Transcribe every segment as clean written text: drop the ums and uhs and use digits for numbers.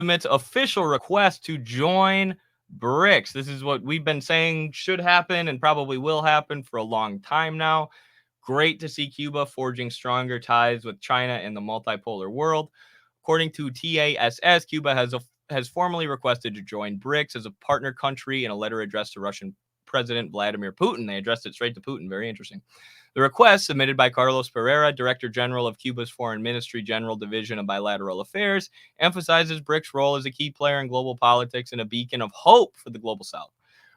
submits official request to join BRICS. This is what we've been saying should happen and probably will happen for a long time now. Great to see Cuba forging stronger ties with China in the multipolar world. According to TASS, Cuba has formally requested to join BRICS as a partner country in a letter addressed to Russian President Vladimir Putin. They addressed it straight to Putin. Very interesting. The request, submitted by Carlos Pereira, Director General of Cuba's Foreign Ministry General Division of Bilateral Affairs, emphasizes BRICS' role as a key player in global politics and a beacon of hope for the global South.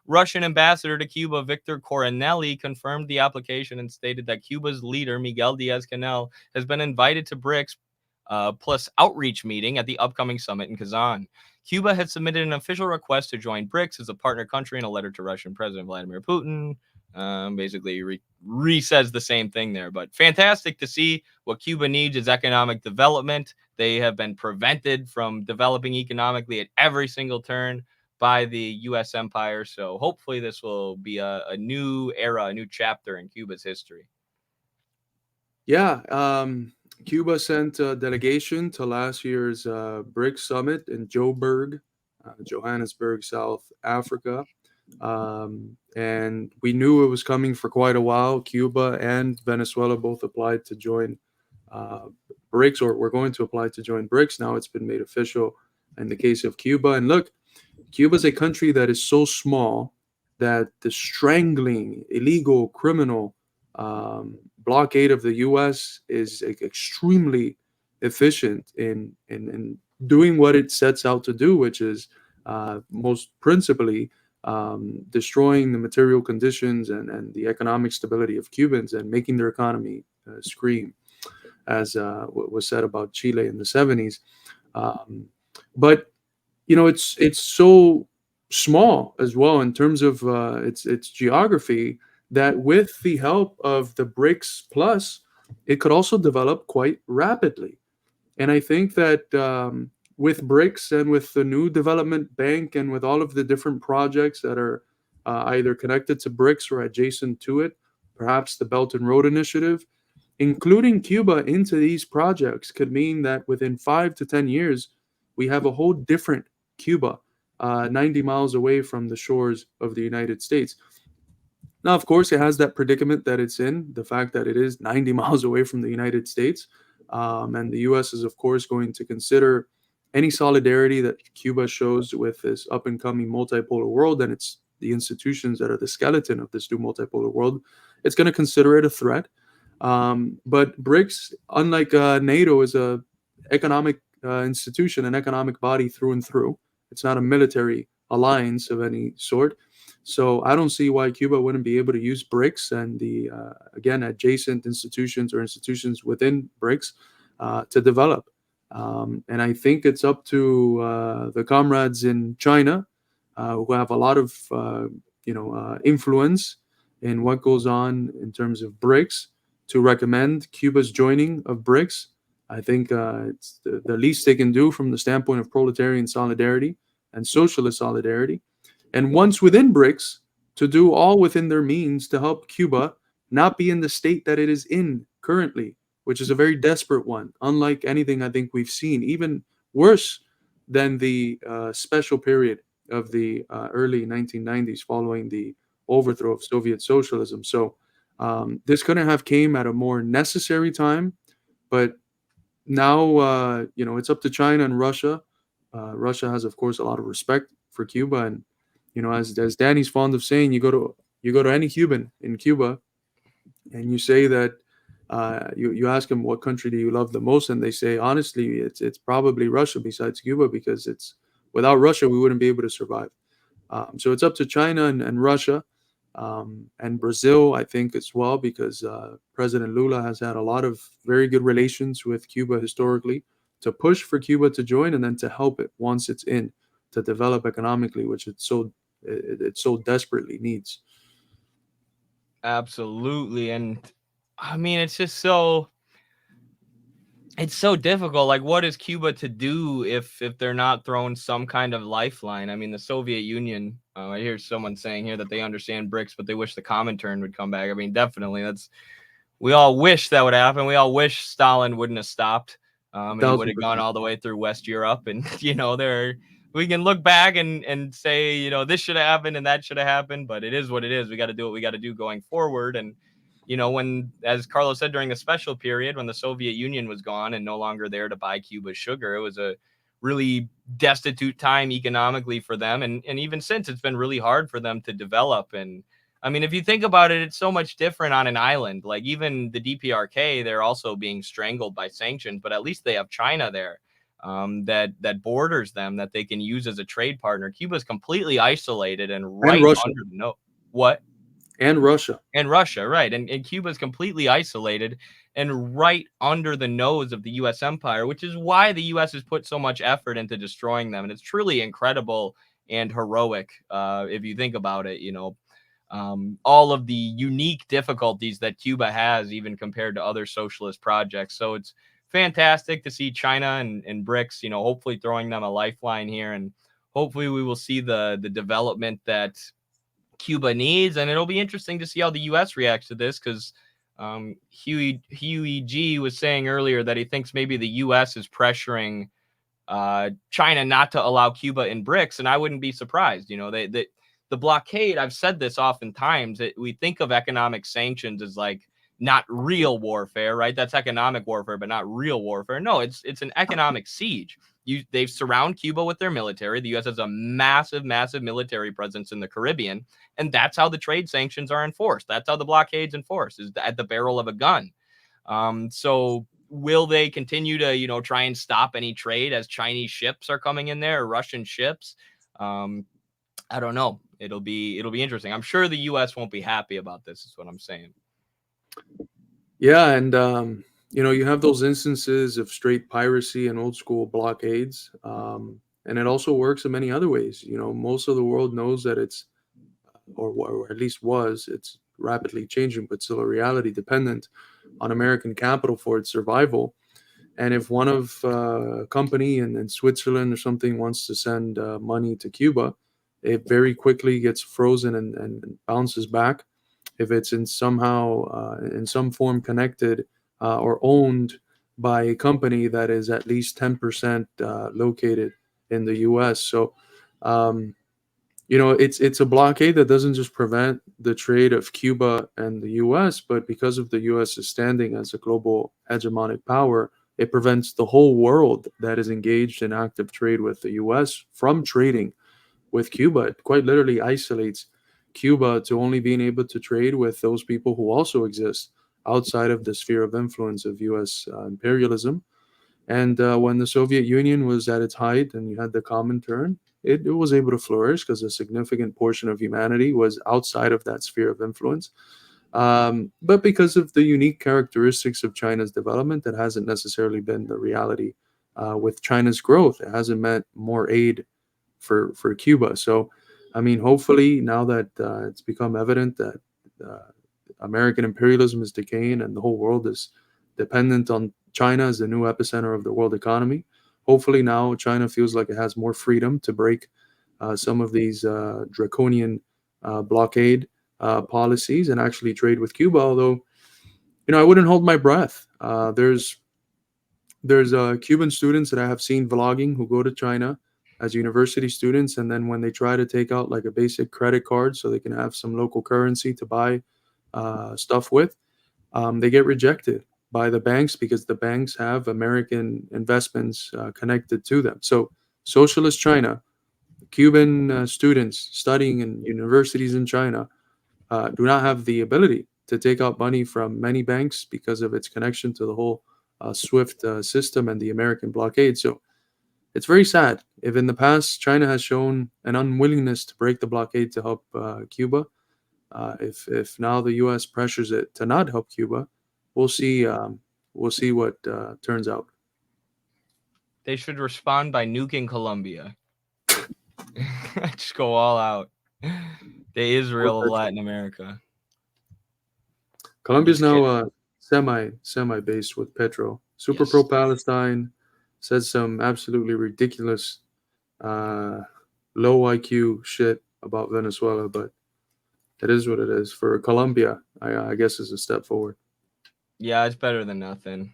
Russian ambassador to Cuba, Victor Coronelli, confirmed the application and stated that Cuba's leader, Miguel Diaz-Canel, has been invited to BRICS plus outreach meeting at the upcoming summit in Kazan. Cuba had submitted an official request to join BRICS as a partner country in a letter to Russian President Vladimir Putin. Basically says the same thing there. But fantastic to see. What Cuba needs is economic development. They have been prevented from developing economically at every single turn by the U.S. empire. So hopefully this will be a new era, a new chapter in Cuba's history. Yeah, Cuba sent a delegation to last year's BRICS summit in Johannesburg, South Africa. And we knew it was coming for quite a while. Cuba and Venezuela both applied to join uh, BRICS, or we're going to apply to join BRICS. Now it's been made official in the case of Cuba. And look, Cuba's a country that is so small that the strangling, illegal, criminal blockade of the U.S. is extremely efficient in doing what it sets out to do, which is most principally destroying the material conditions and the economic stability of Cubans and making their economy scream, as what was said about Chile in the 70s. But it's so small as well in terms of its geography, that with the help of the BRICS Plus, it could also develop quite rapidly. And I think that with BRICS and with the new development bank and with all of the different projects that are either connected to BRICS or adjacent to it, perhaps the Belt and Road Initiative, including Cuba into these projects could mean that within 5 to 10 years, we have a whole different Cuba, 90 miles away from the shores of the United States. Now, of course, it has that predicament that it's in, the fact that it is 90 miles away from the United States. And the U.S. is, of course, going to consider any solidarity that Cuba shows with this up and coming multipolar world and it's the institutions that are the skeleton of this new multipolar world. It's going to consider it a threat. But BRICS, unlike NATO, is a economic institution, an economic body through and through. It's not a military alliance of any sort. So I don't see why Cuba wouldn't be able to use BRICS and the again adjacent institutions or institutions within BRICS to develop. And I think it's up to the comrades in China who have a lot of influence in what goes on in terms of BRICS to recommend Cuba's joining of BRICS. I think it's the least they can do from the standpoint of proletarian solidarity and socialist solidarity. And once within BRICS, to do all within their means to help Cuba not be in the state that it is in currently, which is a very desperate one, unlike anything I think we've seen, even worse than the special period of the early 1990s following the overthrow of Soviet socialism. So this couldn't have came at a more necessary time, but now it's up to China and Russia. Russia has, of course, a lot of respect for Cuba, and as Danny's fond of saying, you go to any Cuban in Cuba, and you say that you ask them what country do you love the most, and they say honestly it's probably Russia besides Cuba, because it's without Russia we wouldn't be able to survive. So it's up to China and Russia and Brazil, I think, as well, because President Lula has had a lot of very good relations with Cuba historically, to push for Cuba to join and then to help it once it's in to develop economically, which it so desperately needs. Absolutely. And I mean, it's so difficult. Like, what is Cuba to do if they're not throwing some kind of lifeline? I mean, the Soviet Union. I hear someone saying here that they understand BRICS, but they wish the Comintern would come back. I mean, definitely, we all wish that would happen. We all wish Stalin wouldn't have stopped. A And it would thousand have gone percent. all the way through West Europe. And we can look back and say, this should have happened and that should have happened, but it is what it is. We got to do what we got to do going forward. And when, as Carlos said, during the special period, when the Soviet Union was gone and no longer there to buy Cuba's sugar, it was a really destitute time economically for them. And even since, it's been really hard for them to develop. And I mean, if you think about it, it's so much different on an island. Like even the DPRK, they're also being strangled by sanctions, but at least they have China there, that borders them, that they can use as a trade partner. Cuba's completely isolated and And right Russia. under the no what And Russia. and Russia, right? And Cuba's completely isolated and right under the nose of the U.S. empire, which is why the U.S. has put so much effort into destroying them. And it's truly incredible and heroic, if you think about it. All of the unique difficulties that Cuba has, even compared to other socialist projects. So it's fantastic to see China and BRICS, hopefully throwing them a lifeline here, and hopefully we will see the development that Cuba needs. And it'll be interesting to see how the U.S. reacts to this, because Huey G was saying earlier that he thinks maybe the U.S. is pressuring China not to allow Cuba in BRICS, and I wouldn't be surprised. The blockade. I've said this oftentimes. We think of economic sanctions as like not real warfare, right? That's economic warfare, but not real warfare. No, it's an economic siege. They surround Cuba with their military. The U.S. has a massive, massive military presence in the Caribbean, and that's how the trade sanctions are enforced. That's how the blockade's enforced, is at the barrel of a gun. So will they continue to, try and stop any trade as Chinese ships are coming in there, or Russian ships? I don't know. It'll be interesting. I'm sure the U.S. won't be happy about this, is what I'm saying. Yeah, and you have those instances of straight piracy and old school blockades, and it also works in many other ways. Most of the world knows that it's, or at least was, it's rapidly changing, but still a reality dependent on American capital for its survival. And if one of a company in Switzerland or something wants to send money to Cuba, it very quickly gets frozen and bounces back. If it's in some form connected or owned by a company that is at least 10% located in the U.S. So, it's a blockade that doesn't just prevent the trade of Cuba and the U.S., but because of the U.S.'s standing as a global hegemonic power, it prevents the whole world that is engaged in active trade with the U.S. from trading with Cuba. It quite literally isolates Cuba to only being able to trade with those people who also exist outside of the sphere of influence of U.S. Imperialism. And when the Soviet Union was at its height and you had the Comintern, it was able to flourish because a significant portion of humanity was outside of that sphere of influence. But because of the unique characteristics of China's development, that hasn't necessarily been the reality with China's growth. It hasn't meant more aid for Cuba. So, I mean, hopefully now that it's become evident that uh, American imperialism is decaying and the whole world is dependent on China as the new epicenter of the world economy, hopefully now China feels like it has more freedom to break some of these draconian blockade policies and actually trade with Cuba. Although, I wouldn't hold my breath. There's Cuban students that I have seen vlogging who go to China as university students, and then when they try to take out like a basic credit card so they can have some local currency to buy stuff with, they get rejected by the banks because the banks have American investments connected to them. So, socialist China, Cuban students studying in universities in China do not have the ability to take out money from many banks because of its connection to the whole SWIFT system and the American blockade. So it's very sad. If in the past China has shown an unwillingness to break the blockade to help Cuba, if now the U.S. pressures it to not help Cuba, we'll see. We'll see what turns out. They should respond by nuking Colombia. Just go all out. The Israel of Latin America. Colombia's Just now kidding. semi based with Petro. Super pro Yes. Palestine, said some absolutely ridiculous uh, low IQ shit about Venezuela, but it is what it is. For Colombia, I guess is a step forward. Yeah, it's better than nothing.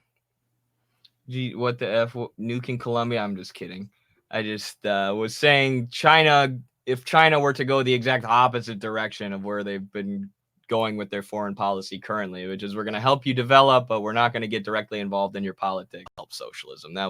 Gee, what the F? Nuking Colombia? I'm just kidding. I just was saying China, if China were to go the exact opposite direction of where they've been going with their foreign policy currently, which is we're going to help you develop, but we're not going to get directly involved in your politics, help socialism. That